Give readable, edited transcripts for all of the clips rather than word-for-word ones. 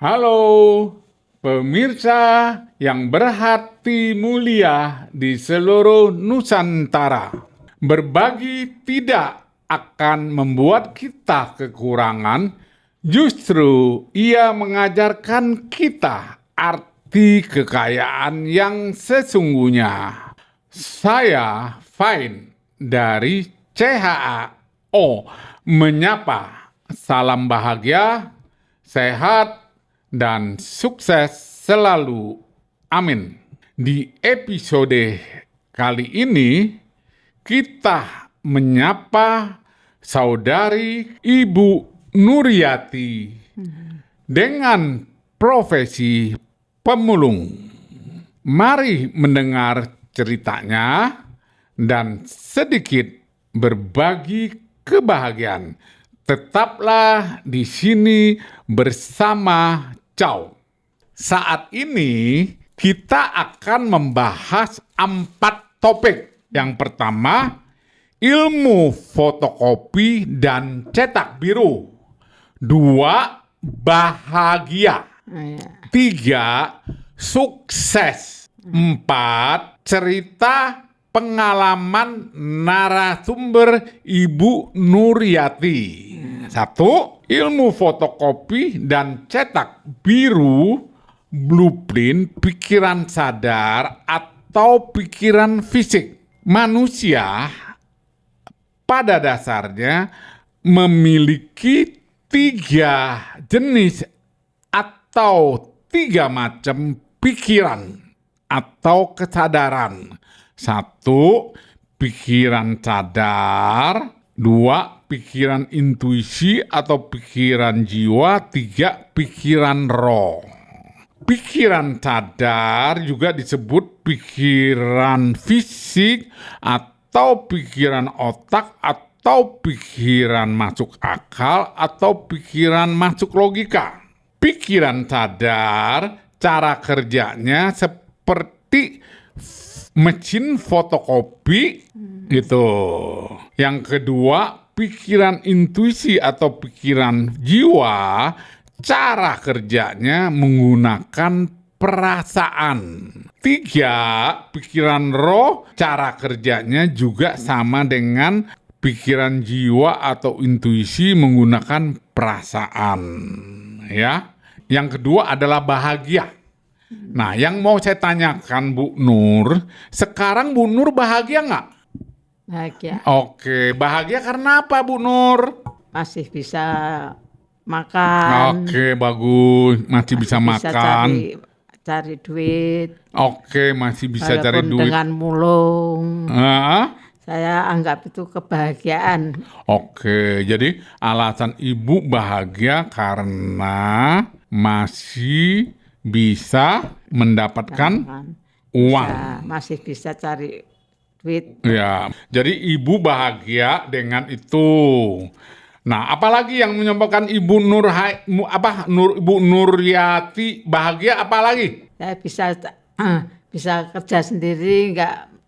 Halo pemirsa yang berhati mulia di seluruh Nusantara. Berbagi tidak akan membuat kita kekurangan, justru ia mengajarkan kita arti kekayaan yang sesungguhnya. Saya Fain dari CHAO menyapa salam bahagia, sehat, dan sukses selalu. Amin. Di episode kali ini, kita menyapa saudari Ibu Nuryati dengan profesi pemulung. Mari mendengar ceritanya dan sedikit berbagi kebahagiaan. Tetaplah di sini bersama Chow. Saat ini kita akan membahas 4 topik. Yang pertama, ilmu fotokopi dan cetak biru. 2, bahagia. 3, sukses. 4, cerita pengalaman narasumber Ibu Nuryati. 1, ilmu fotokopi dan cetak biru, blueprint pikiran sadar atau pikiran fisik. Manusia pada dasarnya memiliki 3 jenis atau 3 macam pikiran atau kesadaran. 1, pikiran sadar. 2, pikiran intuisi atau pikiran jiwa. 3, pikiran roh. Pikiran sadar juga disebut pikiran fisik atau pikiran otak atau pikiran masuk akal atau pikiran masuk logika. Pikiran sadar cara kerjanya seperti mesin fotokopi gitu. Yang kedua, pikiran intuisi atau pikiran jiwa, cara kerjanya menggunakan perasaan. 3, pikiran roh, cara kerjanya juga sama dengan pikiran jiwa atau intuisi menggunakan perasaan. Ya. Yang kedua adalah bahagia. Nah, yang mau saya tanyakan Bu Nur, sekarang Bu Nur bahagia nggak? Bahagia. Oke, bahagia karena apa Bu Nur? Masih bisa makan. Oke, bagus. Masih bisa makan. Cari duit. Oke, masih bisa cari Walaupun duit. dengan mulung. Saya anggap itu kebahagiaan. Oke, jadi alasan Ibu bahagia karena masih bisa mendapatkan uang. Masih bisa cari duit. Ya, jadi Ibu bahagia dengan itu. Nah, apalagi yang menyebabkan Ibu Ibu Nuryati bahagia apalagi? Saya bisa kerja sendiri,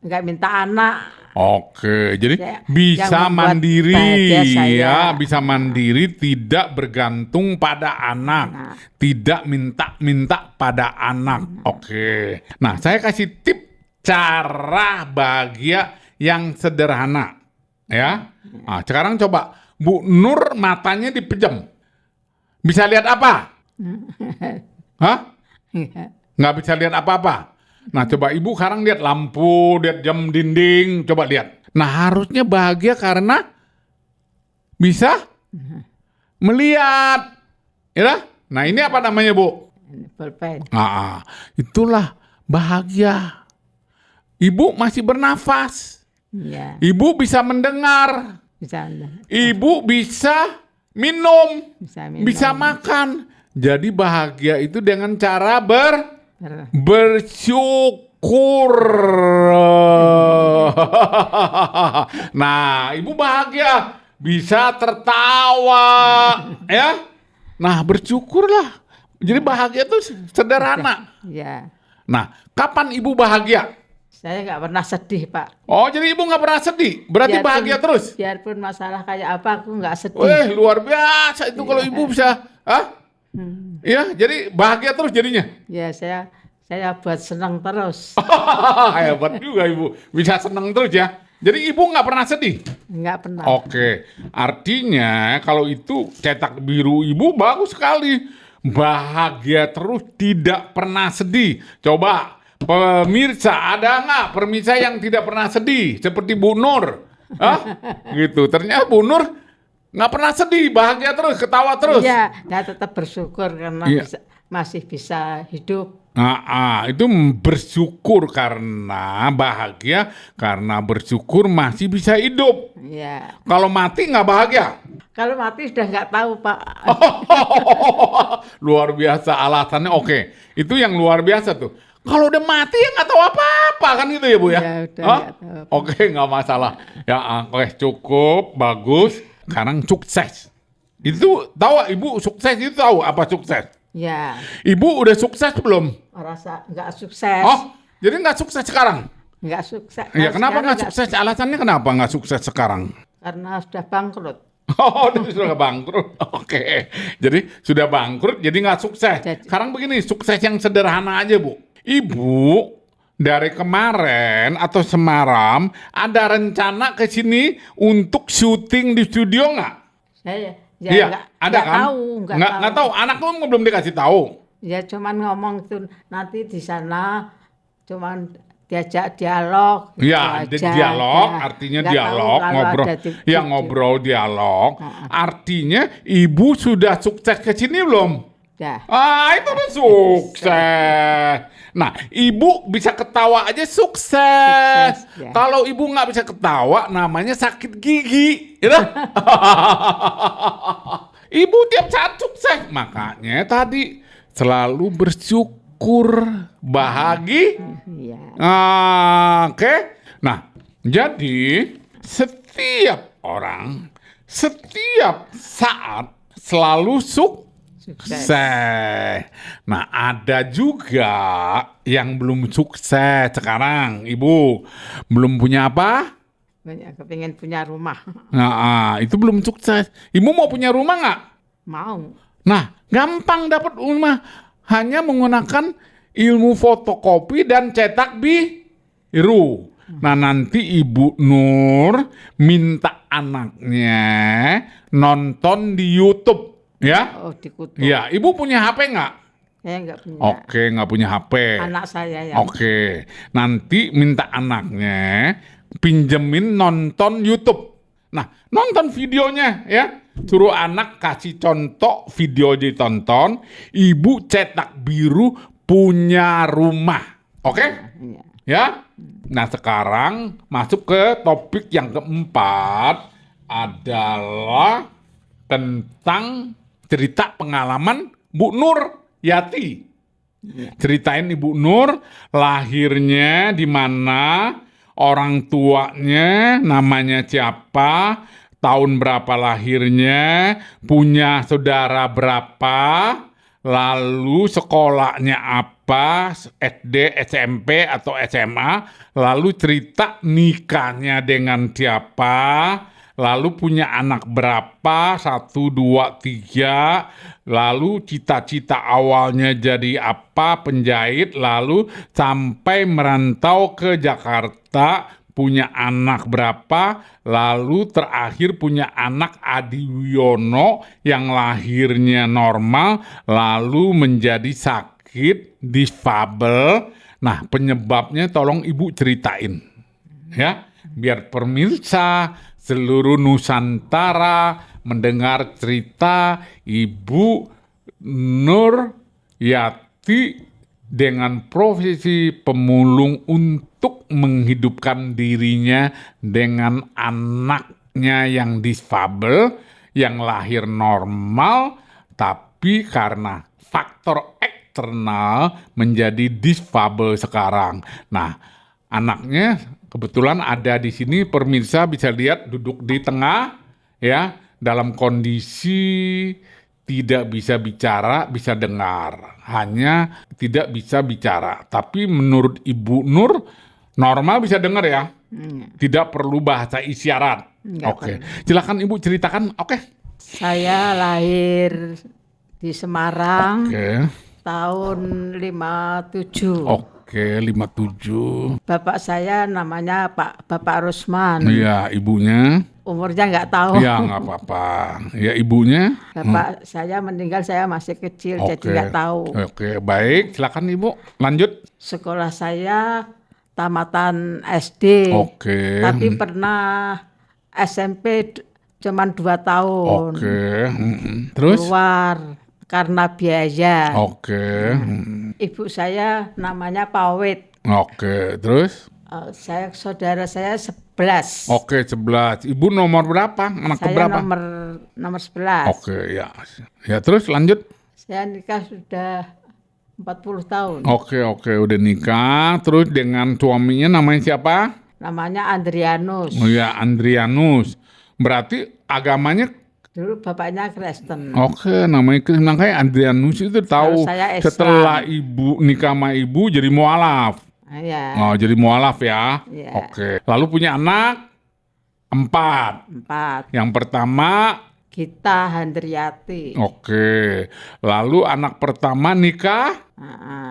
nggak minta anak. Oke, jadi bisa mandiri ya, bisa mandiri, tidak bergantung pada anak, tidak minta pada anak. Oke. Nah, saya kasih tip cara bahagia yang sederhana ya. Nah, sekarang coba Bu Nur matanya dipejam. Bisa lihat apa? Hah? Nggak bisa lihat apa-apa. Nah, coba Ibu sekarang lihat lampu, lihat jam dinding, coba lihat. Nah, harusnya bahagia karena bisa melihat. Ya? Nah, ini apa namanya, Bu? Pulpen. Nah, itulah bahagia. Ibu masih bernafas. Ya. Ibu bisa mendengar. Ibu bisa minum. Bisa makan. Jadi bahagia itu dengan cara bersyukur. Nah, Ibu bahagia, bisa tertawa, ya. Nah, bersyukurlah. Jadi bahagia itu sederhana. Ya. Nah, kapan Ibu bahagia? Saya nggak pernah sedih, Pak. Oh, jadi Ibu nggak pernah sedih? Berarti bahagia terus? Biarpun masalah kayak apa, aku nggak sedih. Luar biasa itu kalau Ibu bisa. Ya, jadi bahagia terus jadinya. Ya saya buat senang terus. Hebat juga Ibu, bisa senang terus ya. Jadi Ibu nggak pernah sedih? Nggak pernah. Oke, artinya kalau itu cetak biru Ibu bagus sekali. Bahagia terus, tidak pernah sedih. Coba pemirsa, ada nggak pemirsa yang tidak pernah sedih? Seperti Bu Nur. Hah? Gitu, ternyata Bu Nur nggak pernah sedih, bahagia terus, ketawa terus. Iya, nggak tetap bersyukur karena Iya. masih bisa hidup. Itu bersyukur karena bahagia, karena bersyukur masih bisa hidup. Ya, Kalau mati nggak bahagia. kalau mati sudah nggak tahu Pak. Luar biasa alasannya. Oke, itu yang luar biasa tuh. Kalau udah mati ya nggak tahu apa-apa kan gitu ya Bu ya? Ya, udah Hah? nggak tahu apa. Oke, nggak masalah. Ya, oke, cukup bagus. Sekarang sukses. Itu tahu Ibu sukses itu tahu apa sukses? Ya, Ibu udah sukses belum? merasa nggak sukses. Oh, jadi nggak sukses sekarang? Nggak sukses. Ya Nah, kenapa sekarang nggak sukses? Alasannya kenapa nggak sukses sekarang? Karena sudah bangkrut. Oh, sudah bangkrut. Oke. Jadi sudah bangkrut, jadi nggak sukses. Sekarang begini, sukses yang sederhana aja, Bu. Ibu dari kemarin atau semalam ada rencana ke sini untuk syuting di studio nggak? Saya Iya, ada nggak kan? tahu, Nggak tahu. Anak lu belum dikasih tahu. Ya cuman ngomong tuh nanti di sana cuman diajak dialog. Ya, gitu aja. dialog Ya, artinya nggak tahu dialog, kalau ngobrol. ada Ya, ngobrol dialog. Artinya Ibu sudah sukses ke sini belum? Ya, Itu udah sukses. Nah, Ibu bisa ketawa aja sukses. Sukses, ya. Kalau Ibu nggak bisa ketawa, namanya sakit gigi. Gitu? Ibu tiap saat sukses. Makanya tadi selalu bersyukur, bahagia. iya. Oke. Nah, jadi setiap orang, setiap saat selalu sukses. Nah, ada juga yang belum sukses sekarang, Ibu. Belum punya apa? Banyak kepingin punya rumah. Itu belum sukses. Ibu mau punya rumah nggak? Mau. Nah, gampang dapat rumah. Hanya menggunakan ilmu fotokopi dan cetak biru. Nah, nanti Ibu Nur minta anaknya nonton di YouTube. Ya? Oh, dikutuk. Ya, Ibu punya HP nggak? Saya nggak punya. Oke, nggak punya HP. Anak saya yang. Oke, nanti minta anaknya pinjemin nonton YouTube. Nah, nonton videonya ya. Suruh anak kasih contoh video ditonton. Ibu cetak biru punya rumah. Oke? Iya. Ya. Nah, sekarang masuk ke topik yang keempat adalah tentang cerita pengalaman Bu Nur Yati. Ceritain Ibu Nur lahirnya di mana, orang tuanya namanya siapa, tahun berapa lahirnya, punya saudara berapa, lalu sekolahnya apa, SD, SMP atau SMA, lalu cerita nikahnya dengan siapa, lalu punya anak berapa, 1, 2, 3, lalu cita-cita awalnya jadi apa, penjahit, lalu sampai merantau ke Jakarta, punya anak berapa, lalu terakhir punya anak Adi Wiono yang lahirnya normal, lalu menjadi sakit, difabel. Nah, penyebabnya tolong Ibu ceritain. Ya, biar pemirsa seluruh Nusantara mendengar cerita Ibu Nur Yati dengan profesi pemulung untuk menghidupkan dirinya dengan anaknya yang difabel, yang lahir normal, tapi karena faktor eksternal menjadi difabel sekarang. Nah, anaknya kebetulan ada di sini, pemirsa bisa lihat duduk di tengah ya, dalam kondisi tidak bisa bicara, bisa dengar. Hanya tidak bisa bicara. Tapi menurut Ibu Nur normal bisa dengar ya. Tidak perlu bahasa isyarat. Nggak Oke. Silakan Ibu ceritakan. Oke. Saya lahir di Semarang Oke. tahun 57. Oke, 57. Bapak saya namanya Bapak Rusman. Iya, ibunya. Umurnya nggak tahu. Iya, nggak apa-apa. Ya, ibunya. Bapak saya meninggal, saya masih kecil, jadi nggak tahu. Oke, baik. Silakan Ibu. Lanjut. Sekolah saya tamatan SD. Oke. Tapi pernah SMP cuman 2 tahun. Oke. Terus? Keluar karena biaya. Oke. Ibu saya namanya Pawit. Oke. Terus? Saudara saya 11. Oke, 11. Ibu nomor berapa? Anak Saya keberapa? nomor 11. Oke, ya. Ya, terus lanjut. Saya nikah sudah 40 tahun. Oke, udah nikah. Terus dengan suaminya namanya siapa? Namanya Andrianus. Oh ya, Andrianus. Berarti agamanya. Dulu bapaknya Kristen. Oke, namanya kayak Andrianus itu tahu. Kalau saya Islam. Setelah ibu nikah sama ibu jadi mualaf. Ya. Oh, jadi mualaf ya. Ya. Oke. Lalu punya anak 4. 4. Yang pertama. Gita Handriati. Oke. Lalu anak pertama nikah.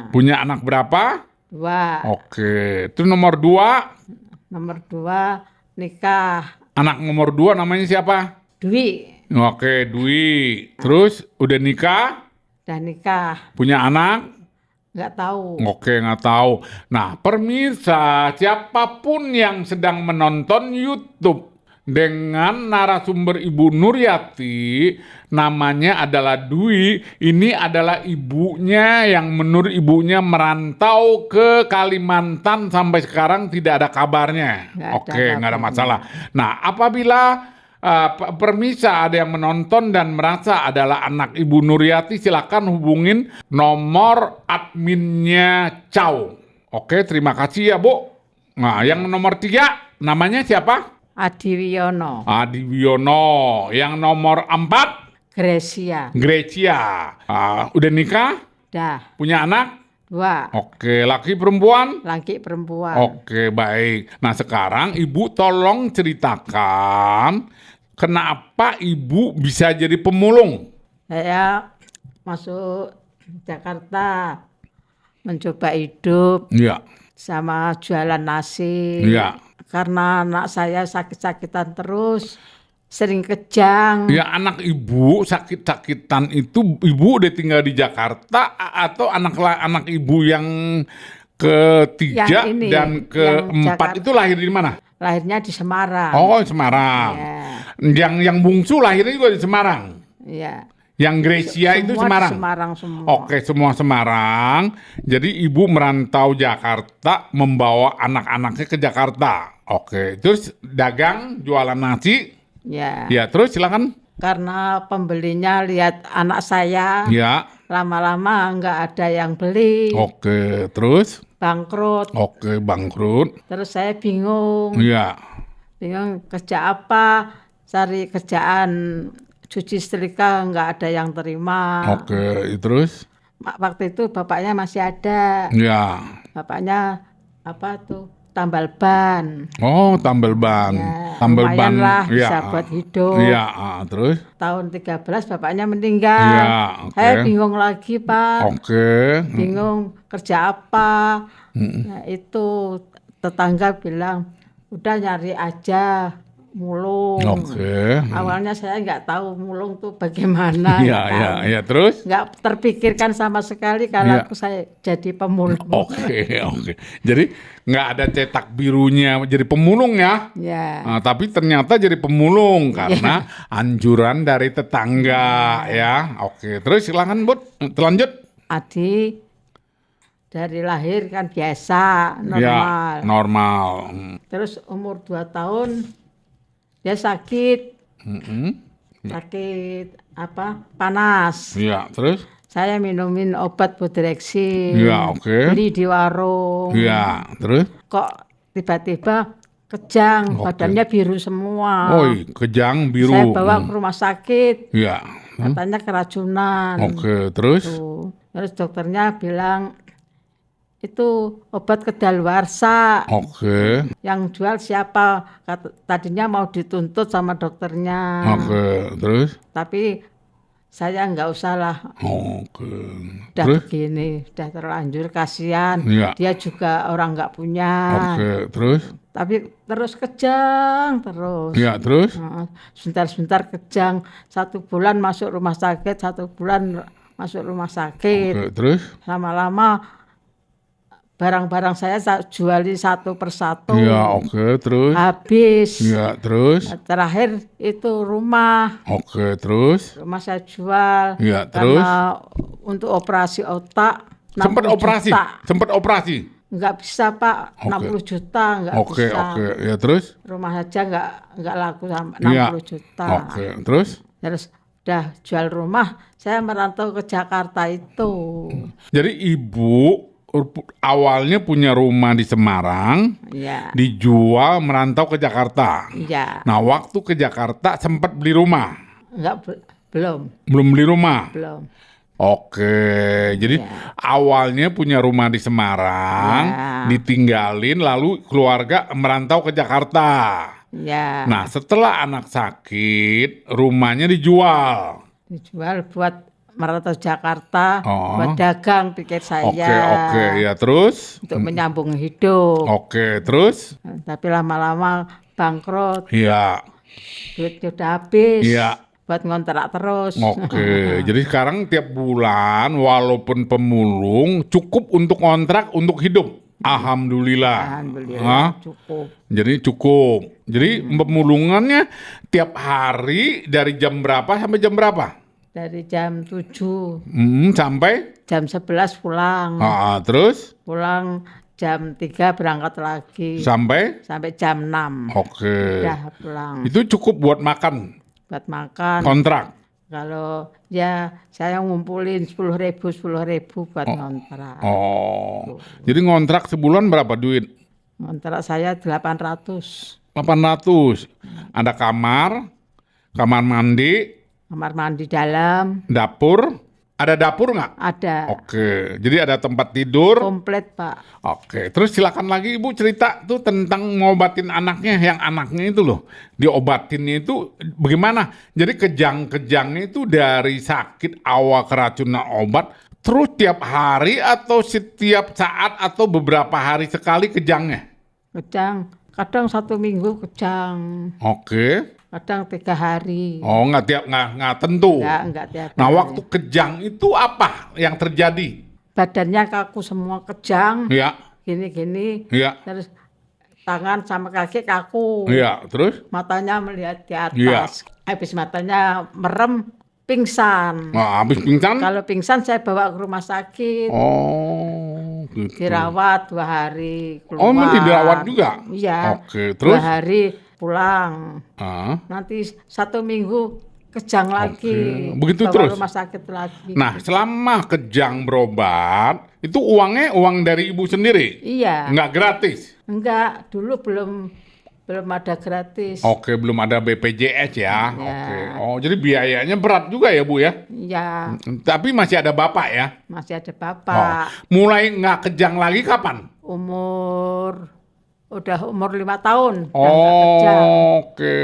Punya anak berapa? 2. Oke. Itu nomor 2. Nomor 2 nikah. Anak nomor 2 namanya siapa? Dwi. Oke, Dwi. Terus udah nikah? Udah nikah. Punya anak? Nggak tahu. Oke, nggak tahu. Nah, pemirsa, siapapun yang sedang menonton YouTube dengan narasumber Ibu Nuryati, namanya adalah Dwi, ini adalah ibunya yang menurut ibunya merantau ke Kalimantan sampai sekarang tidak ada kabarnya. Oke, nggak ada masalah. Nah, apabila permisa ada yang menonton dan merasa adalah anak Ibu Nuryati, silakan hubungin nomor adminnya Chow. Oke, terima kasih ya Bu. Nah, yang nomor 3 namanya siapa? Adi Wiono. Adi Wiono. Yang nomor 4? Gracia. Udah nikah? Dah. Punya anak? 2. Oke, laki perempuan? Laki perempuan. Oke, baik. Nah, sekarang Ibu tolong ceritakan kenapa Ibu bisa jadi pemulung? Saya masuk Jakarta mencoba hidup. Iya. Sama jualan nasi. Iya. Karena anak saya sakit-sakitan terus, sering kejang. Ya, anak Ibu sakit-sakitan itu Ibu udah tinggal di Jakarta atau anak Ibu yang ketiga Yang ini, dan keempat yang itu lahir di mana? Lahirnya di Semarang. Oh, Semarang. Ya. Yang bungsu lahirnya juga di Semarang. Iya. Yang Gracia itu Semua Semarang. di Semarang semua. Oke, semua Semarang. Jadi Ibu merantau Jakarta membawa anak-anaknya ke Jakarta. Oke, terus dagang jualan nasi. Ya. Ya, terus silakan. Karena pembelinya lihat anak saya. Ya. Lama-lama nggak ada yang beli. Oke, terus? Bangkrut. Oke, bangkrut. Terus saya bingung. Iya. Bingung kerja apa, cari kerjaan cuci setrika nggak ada yang terima. Oke, terus? Waktu itu bapaknya masih ada. Iya. Bapaknya apa tuh? Tambal ban. Oh, tambal ban. Ya, tambal ban lah ya. bisa buat hidup. Iya, terus? Tahun 13 bapaknya meninggal. Iya, oke. Saya bingung lagi, Pak. Oke. Bingung kerja apa. Nah, itu tetangga bilang, udah nyari aja mulung. Oke. Awalnya saya nggak tahu mulung tuh bagaimana. Iya, terus? Nggak terpikirkan sama sekali kalau saya jadi pemulung. Oke. Jadi nggak ada cetak birunya jadi pemulung ya? Ya. Nah, tapi ternyata jadi pemulung karena anjuran dari tetangga ya. Oke, terus silakan Bud, lanjut. Adi dari lahir kan biasa, normal. Ya, normal. Terus umur 2 tahun dia sakit. Sakit apa? Panas. Iya, terus? Saya minumin obat Bodrexin. Iya, oke. Beli di warung. Iya, terus? Kok tiba-tiba kejang, badannya biru semua. Oh, kejang biru. Saya bawa ke rumah sakit. Iya. Katanya keracunan. Oke, terus? Terus dokternya bilang itu obat kedaluarsa. Oke. Yang jual siapa? Tadinya mau dituntut sama dokternya. Oke, terus? Tapi saya nggak usah lah, Oke. udah Terus? begini, udah terlanjur, kasihan. Iya. Dia juga orang nggak punya. Oke, terus? Tapi terus kejang terus. Iya, terus? Heeh, sebentar-sebentar kejang. 1 bulan masuk rumah sakit, 1 bulan masuk rumah sakit. Oke, terus? Lama-lama barang-barang saya juali satu persatu. Iya, oke, terus? Habis. Iya, terus? Terakhir itu rumah Oke, terus? saya jual. Iya, terus? Karena untuk operasi otak 60 Sempat operasi? juta. Sempat operasi? Nggak bisa Pak, Oke. 60 juta nggak Oke, bisa. oke. Ya, terus? Rumah saja nggak laku sampai Iya. 60 juta. Oke, terus? Terus udah jual rumah, saya merantau ke Jakarta itu. Jadi ibu awalnya punya rumah di Semarang, Iya, dijual merantau ke Jakarta. iya. Nah, waktu ke Jakarta sempat beli rumah. Belum, Belum beli rumah. belum. Oke, jadi Iya. awalnya punya rumah di Semarang, Iya. ditinggalin lalu keluarga merantau ke Jakarta. Ya, Nah, setelah anak sakit, rumahnya dijual. dijual buat merantau Jakarta, Oh. buat dagang pikir saya. Oke, ya terus? Untuk menyambung hidup. Oke, terus? Tapi lama-lama bangkrut, Iya, duitnya udah habis. iya. Buat ngontrak terus. Oke, jadi sekarang tiap bulan walaupun pemulung cukup untuk kontrak untuk hidup. Alhamdulillah. Alhamdulillah Hah? cukup. Jadi cukup. Jadi pemulungannya tiap hari dari jam berapa sampai jam berapa? Dari jam 7, Sampai? jam 11 pulang. Terus? Pulang jam 3 berangkat lagi. Sampai? Sampai jam 6. Oke. Udah pulang. Itu cukup buat makan Buat makan. kontrak? Kalau ya saya ngumpulin 10.000 buat ngontrak. Oh. Jadi ngontrak sebulan berapa duit? Ngontrak saya 800. 800. Ada kamar mandi, Kamar mandi dalam dapur. Ada dapur nggak? ada. Oke, jadi ada tempat tidur. Komplit Pak. Oke, terus silakan lagi Ibu cerita tuh tentang ngobatin anaknya, yang anaknya itu loh, diobatinnya itu bagaimana? Jadi kejang-kejangnya itu dari sakit awal keracunan obat, terus tiap hari atau setiap saat atau beberapa hari sekali kejangnya? Kejang. Kadang 1 minggu kejang. Oke. Kadang 3 hari. Oh, nggak tentu. Enggak tiap Nah, hari. waktu kejang itu apa yang terjadi? Badannya kaku semua kejang. Ya, Gini-gini. ya, Terus tangan sama kaki kaku. ya. Terus? Matanya melihat di Iya. atas. Habis matanya merem, pingsan. Nah, habis pingsan? Kalau pingsan saya bawa ke rumah sakit. Oh, gitu. Dirawat 2 hari. Keluar. Oh, emang dirawat juga? Iya. Oke, terus? 2 hari pulang. Ah. Nanti 1 minggu kejang lagi. Begitu Bawa terus? rumah sakit lagi. Nah, selama kejang berobat, itu uangnya uang dari ibu sendiri? Iya. Nggak gratis? Enggak, dulu belum ada gratis. Oke, belum ada BPJS ya? Iya. Oke. Oh, jadi biayanya berat juga ya, Bu ya? Iya, Tapi masih ada Bapak ya? masih ada Oh. bapak. Mulai nggak kejang lagi kapan? Udah umur 5 tahun. Udah nggak kejang. Oke,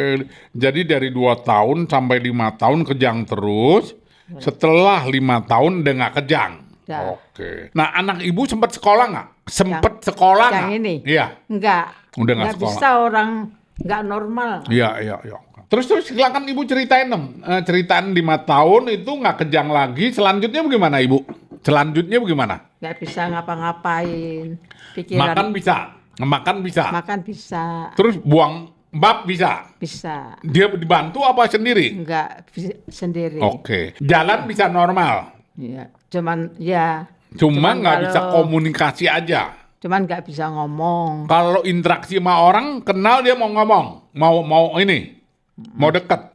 jadi dari 2 tahun sampai 5 tahun kejang terus. Setelah 5 tahun udah nggak kejang. Udah. Oke. Nah, anak ibu sempat sekolah nggak? Sempet sekolah yang nggak? ini? Iya, Enggak. Udah nggak sekolah. bisa orang nggak normal. iya, iya, iya. Terus silakan ibu ceritain dong. Ceritain 5 tahun itu nggak kejang lagi. Selanjutnya bagaimana ibu? Selanjutnya bagaimana? Nggak bisa ngapa-ngapain. Pikiran Makan bisa, makan bisa. makan bisa. Terus buang bab bisa. Bisa. Dia dibantu apa sendiri? Enggak sendiri. Oke. Jalan bisa normal. Iya. Cuman ya. Cuma Cuman nggak bisa kalau- komunikasi aja. Cuman nggak bisa ngomong. Kalau interaksi sama orang, kenal dia mau ngomong, mau ini, mau deket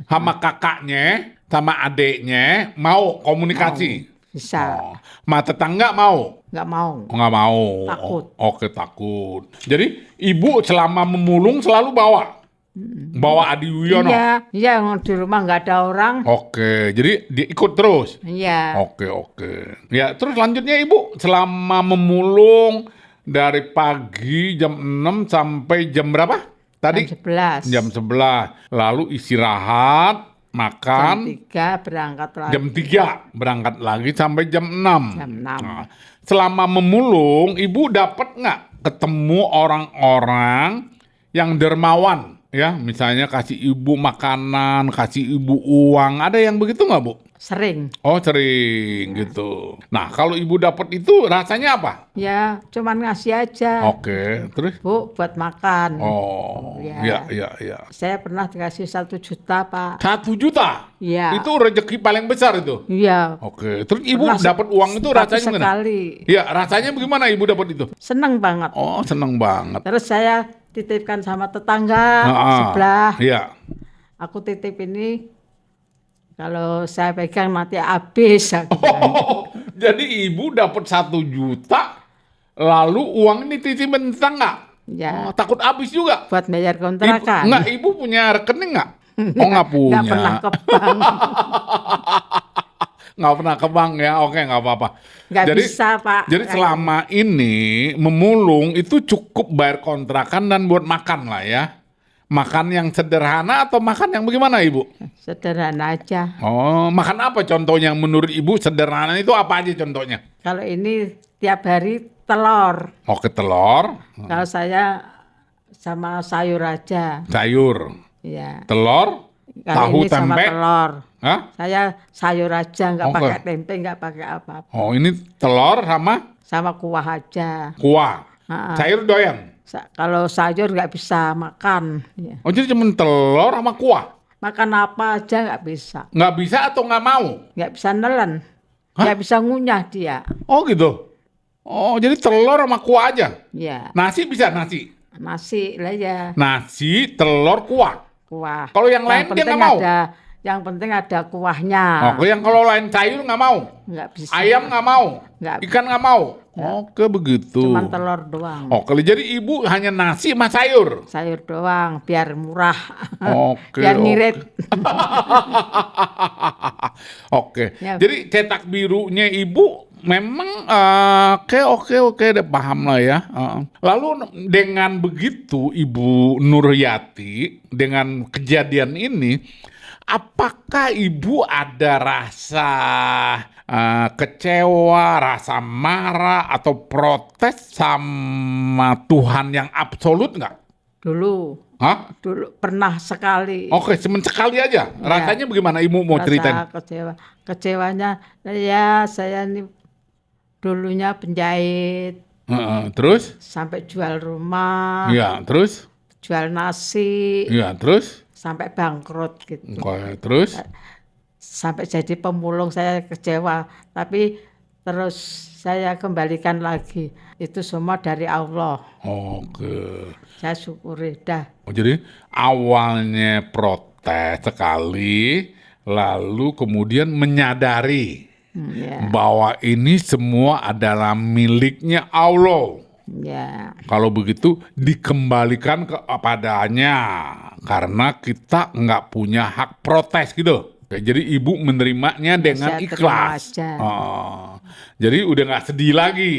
sama kakaknya, sama adeknya, mau komunikasi. Bisa. Oh. Sama tetangga mau? Nggak mau. Oh, nggak mau. Takut. Oh, oke, takut. Jadi ibu selama memulung selalu bawa Adi Wiono. Iya, yang di rumah nggak ada orang. Oke, jadi dia ikut terus. Iya. Oke, oke. Ya, terus lanjutnya Ibu, selama memulung dari pagi jam 6 sampai jam berapa? Tadi? Jam 11. Jam 11. Lalu istirahat, Makan. Jam 3 berangkat lagi. Jam 3 berangkat lagi sampai jam 6. Jam 6. Nah, selama memulung, Ibu dapat nggak ketemu orang-orang yang dermawan? Ya, misalnya kasih Ibu makanan, kasih Ibu uang. Ada yang begitu nggak, Bu? Sering. Oh, sering gitu. Nah, kalau Ibu dapat itu rasanya apa? Ya, cuman ngasih aja. Oke, terus? Bu, buat makan. Oh, Ya. ya. Saya pernah dikasih 1 juta, Pak. 1 juta? Iya. Itu rezeki paling besar itu? Iya. Oke, terus Ibu Pernah dapat uang itu tapi rasanya gimana? sekali. Ya, rasanya bagaimana Ibu dapat itu? Seneng banget. Oh, seneng banget. Terus saya titipkan sama tetangga sebelah. Iya. Aku titip ini, kalau saya pegang nanti habis. Aku bilang. Oh, jadi Ibu dapat 1 juta, lalu uang ini titipin tetangga? Ya, Oh, takut habis juga? buat bayar kontrakan. Enggak, Ibu punya rekening nggak? Oh, nggak punya. Nggak pernah ke bank. Nggak pernah ke bank ya, oke nggak apa-apa. Nggak bisa, Pak. Jadi selama ini memulung itu cukup bayar kontrakan dan buat makan lah ya. Makan yang sederhana atau makan yang bagaimana Ibu? Sederhana aja. Oh, makan apa contohnya menurut Ibu sederhana itu apa aja contohnya? Kalau ini tiap hari telur. Oke, telur, Kalau saya sama sayur aja. sayur, Ya. telur, Kalau tahu ini sama tempe. telur. Hah? Saya sayur aja, nggak Oke. pakai tempe, nggak pakai apa-apa. Oh, ini telur sama Sama kuah aja. kuah. Ha-ha. Sayur doyan. Kalau sayur nggak bisa makan. Ya. Oh, jadi cuma telur sama kuah. Makan apa aja nggak bisa. Nggak bisa atau nggak mau? Nggak bisa nelen. Hah? Nggak bisa ngunyah dia. Oh, gitu. Oh, jadi telur sama kuah aja. Ya. Nasi bisa nasi. Nasi lah ya. Nasi, telur, kuah. Kuah. Kalau yang lain dia penting nggak mau? yang penting ada kuahnya. Oh, yang kalau lain sayur nggak mau. Nggak bisa. Ayam nggak mau. Nggak. Ikan nggak mau. Oke, begitu. Cuman telur doang. Oke, jadi Ibu hanya nasi sama sayur. Sayur doang, biar murah. Oke. Biar ngirit. Oke. Ya. Jadi cetak birunya Ibu memang oke deh, paham lah ya. Lalu dengan begitu Ibu Nuryati dengan kejadian ini, apakah Ibu ada rasa kecewa, rasa marah atau protes sama Tuhan yang absolut nggak? Dulu Hah? pernah sekali. Oke, cuma sekali aja. Rasanya bagaimana Ibu mau Rasa ceritain? kecewanya ya, saya ini dulunya penjahit, Terus? sampai jual rumah, Ya, terus? jual nasi, Ya, terus? sampai bangkrut gitu. Oke, terus? Sampai jadi pemulung saya kecewa, tapi terus saya kembalikan lagi. Itu semua dari Allah. Oke. Saya syukuri dah. Oh, jadi awalnya protes sekali, lalu kemudian menyadari Ya, bahwa ini semua adalah miliknya Allah. ya, Kalau begitu dikembalikan kepadanya karena kita nggak punya hak protes gitu. Oke, jadi Ibu menerimanya dengan saya terima ikhlas. aja. Oh, jadi udah nggak sedih lagi.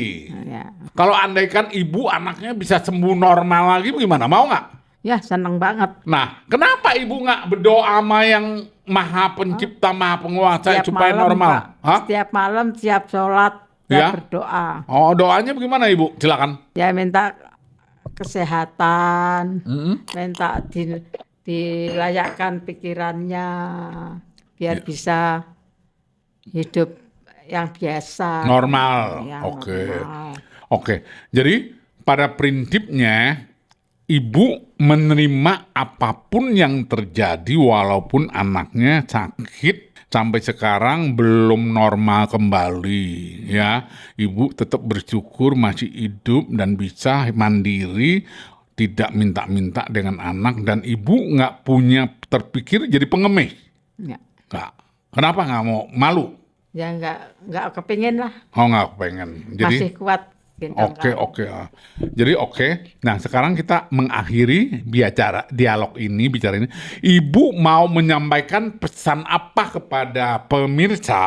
ya. Kalau andaikan Ibu anaknya bisa sembuh normal lagi, gimana? Mau nggak? Ya, seneng banget. Nah, kenapa Ibu nggak berdoa sama yang Maha Pencipta, Maha Penguasa supaya malam, normal? Pak. Hah? Setiap malam, tiap sholat, Ya? saya berdoa. Oh, doanya bagaimana Ibu? Silakan. Ya minta kesehatan, Mm-mm. minta dilayakkan pikirannya, biar bisa hidup yang biasa. Normal. Ya, Oke. normal. Oke. Jadi pada prinsipnya Ibu menerima apapun yang terjadi walaupun anaknya sakit sampai sekarang belum normal kembali ya. Ibu tetap bersyukur masih hidup dan bisa mandiri, tidak minta-minta dengan anak, dan Ibu nggak punya terpikir jadi pengemis. Ya, Nggak. Kenapa nggak mau? Malu? ya nggak kepingin lah, Oh, nggak pengen. Jadi masih kuat. gendong Oke, kamu. oke. Jadi oke. Nah, sekarang kita mengakhiri dialog ini, bicara ini. Ibu mau menyampaikan pesan apa kepada pemirsa,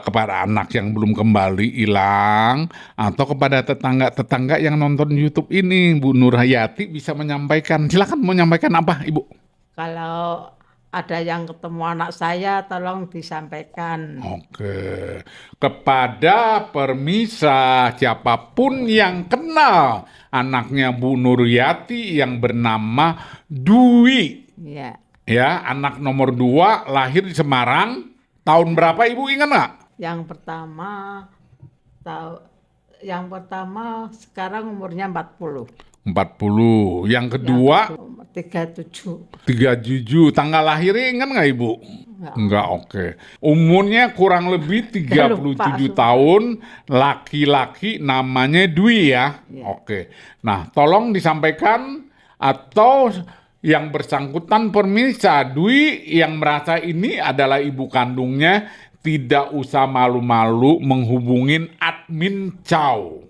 kepada anak yang belum kembali hilang, atau kepada tetangga-tetangga yang nonton YouTube ini, Bu Nuryati bisa menyampaikan. Silakan mau menyampaikan apa, Ibu? Kalau ada yang ketemu anak saya, tolong disampaikan. Oke. Kepada permisa siapapun yang kenal anaknya Bu Nuryati yang bernama Dwi. Ya, Ya, anak nomor 2 lahir di Semarang. Tahun berapa Ibu ingat nggak? yang pertama sekarang umurnya 40. 40. Yang kedua 37. 37. Tanggal lahirnya ingat nggak Ibu? Enggak, oke. Umurnya kurang lebih 37 tahun, laki-laki namanya Dwi ya. Oke. Nah, tolong disampaikan atau yang bersangkutan permisa Dwi yang merasa ini adalah ibu kandungnya tidak usah malu-malu menghubungin admin Chow.